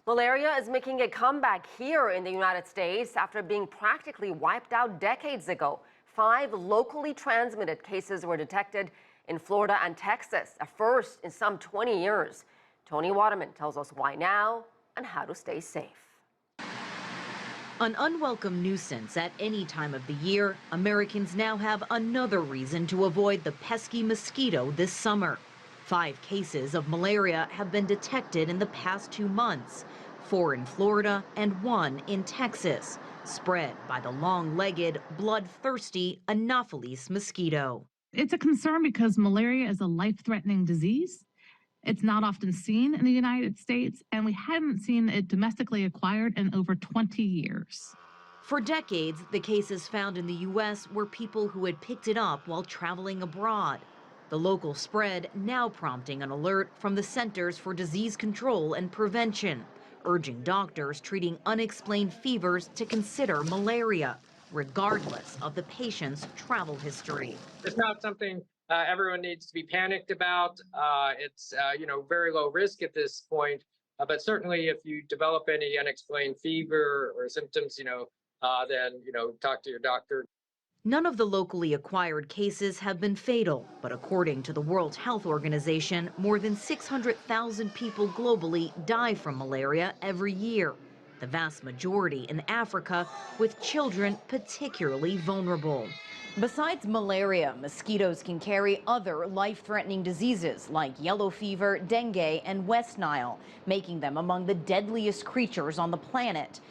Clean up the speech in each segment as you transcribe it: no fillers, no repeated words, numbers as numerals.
Malaria is making a comeback here in the United States after being practically wiped out decades ago. 5 locally transmitted cases were detected in Florida and Texas, a first in some 20 years. Tony Waterman tells us why now and how to stay safe. An unwelcome nuisance at any time of the year, Americans now have another reason to avoid the pesky mosquito this summer. 5 cases of malaria have been detected in the past 2 months, 4 in Florida and 1 in Texas, spread by the long-legged, bloodthirsty Anopheles mosquito. It's a concern because malaria is a life-threatening disease. It's not often seen in the United States, and we hadn't seen it domestically acquired in over 20 years. For decades, the cases found in the U.S. were people who had picked it up while traveling abroad. The local spread now prompting an alert from the Centers for Disease Control and Prevention, urging doctors treating unexplained fevers to consider malaria, regardless of the patient's travel history. It's not something everyone needs to be panicked about. It's very low risk at this point, but certainly if you develop any unexplained fever or symptoms, then talk to your doctor. None of the locally acquired cases have been fatal, but according to the World Health Organization, more than 600,000 people globally die from malaria every year, the vast majority in Africa, with children particularly vulnerable. Besides malaria, mosquitoes can carry other life-threatening diseases like yellow fever, dengue, and West Nile, making them among the deadliest creatures on the planet.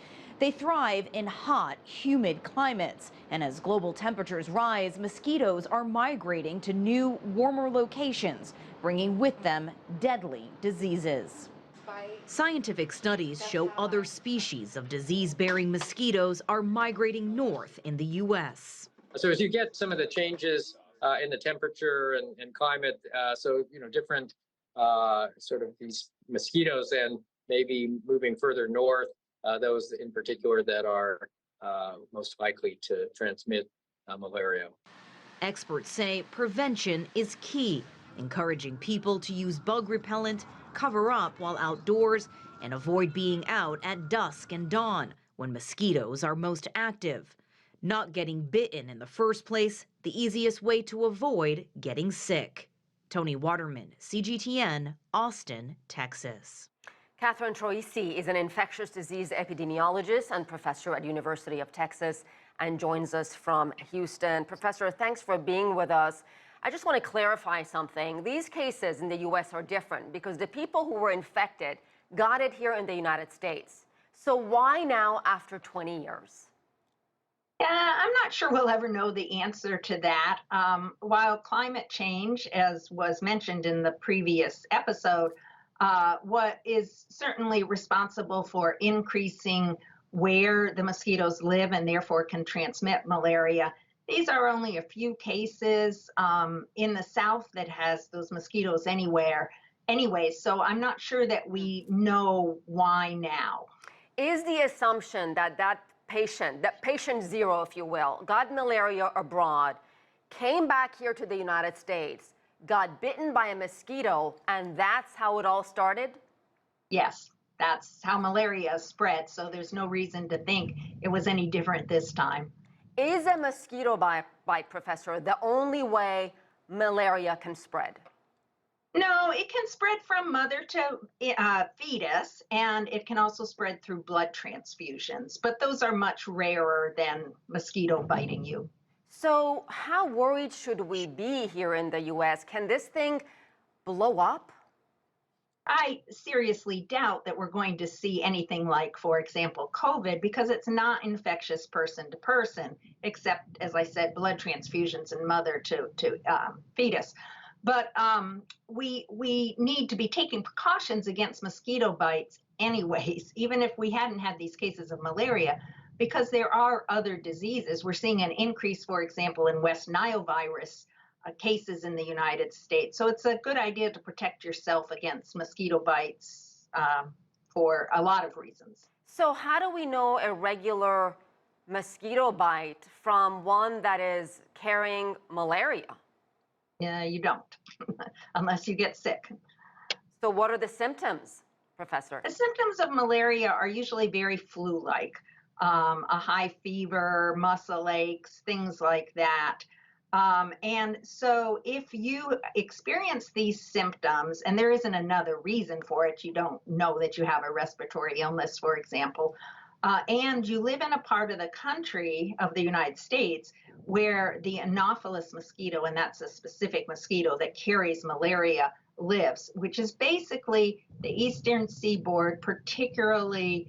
They thrive in hot, humid climates, and as global temperatures rise, mosquitoes are migrating to new, warmer locations, bringing with them deadly diseases. Scientific studies show other species of disease-bearing mosquitoes are migrating north in the U.S. So as you get some of the changes in the temperature and climate, different sort of these mosquitoes and maybe moving further north, those in particular that are most likely to transmit malaria. Experts say prevention is key, encouraging people to use bug repellent, cover up while outdoors, and avoid being out at dusk and dawn when mosquitoes are most active. Not getting bitten in the first place, the easiest way to avoid getting sick. Tony Waterman, CGTN, Austin, Texas. Catherine Troisi is an infectious disease epidemiologist and professor at University of Texas and joins us from Houston. Professor, thanks for being with us. I just want to clarify something. These cases in the U.S. are different because the people who were infected got it here in the United States. So why now after 20 years? I'm not sure we'll ever know the answer to that. While climate change, as was mentioned in the previous episode, what is certainly responsible for increasing where the mosquitoes live and therefore can transmit malaria. These are only a few cases in the South that has those mosquitoes anyway, so I'm not sure that we know why now. Is the assumption that patient 0, if you will, got malaria abroad, came back here to the United States, got bitten by a mosquito, and that's how it all started? Yes, that's how malaria spread, so there's no reason to think it was any different this time. Is a mosquito bite, Professor, the only way malaria can spread? No, it can spread from mother to fetus, and it can also spread through blood transfusions, but those are much rarer than mosquito biting you. So how worried should we be here in the U.S.? Can this thing blow up? I seriously doubt that we're going to see anything like, for example, COVID, because it's not infectious person to person, except, as I said, blood transfusions and mother to fetus. But we need to be taking precautions against mosquito bites anyways, even if we hadn't had these cases of malaria, because there are other diseases. We're seeing an increase, for example, in West Nile virus cases in the United States. So it's a good idea to protect yourself against mosquito bites for a lot of reasons. So how do we know a regular mosquito bite from one that is carrying malaria? You don't, unless you get sick. So what are the symptoms? Professor? The symptoms of malaria are usually very flu-like, a high fever, muscle aches, things like that. And so if you experience these symptoms, and there isn't another reason for it, you don't know that you have a respiratory illness, for example, and you live in a part of the country of the United States where the Anopheles mosquito, and that's a specific mosquito that carries malaria, lives, which is basically the eastern seaboard, particularly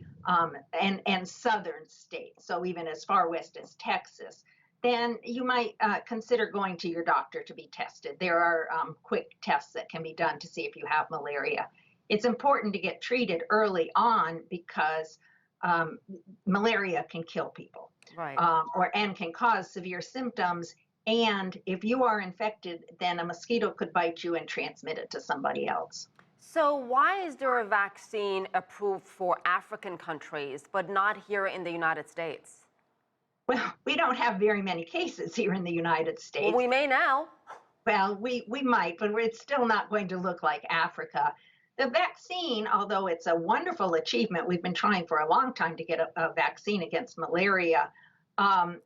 and southern states, so even as far west as Texas, then you might consider going to your doctor to be tested. There are quick tests that can be done to see if you have malaria. It's important to get treated early on because malaria can kill people, Right. and can cause severe symptoms. And if you are infected, then a mosquito could bite you and transmit it to somebody else. So why is there a vaccine approved for African countries, but not here in the United States? Well, we don't have very many cases here in the United States. Well, we may now. Well, we might, but it's still not going to look like Africa. The vaccine, although it's a wonderful achievement, we've been trying for a long time to get a vaccine against malaria,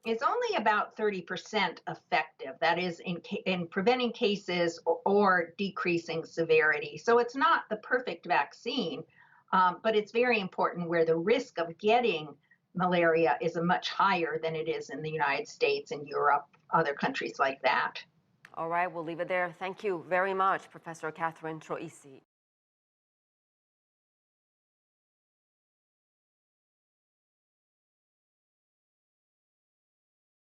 is only about 30% effective. That is in preventing cases or decreasing severity. So it's not the perfect vaccine, but it's very important where the risk of getting malaria is much higher than it is in the United States and Europe, other countries like that. All right, we'll leave it there. Thank you very much, Professor Catherine Troisi.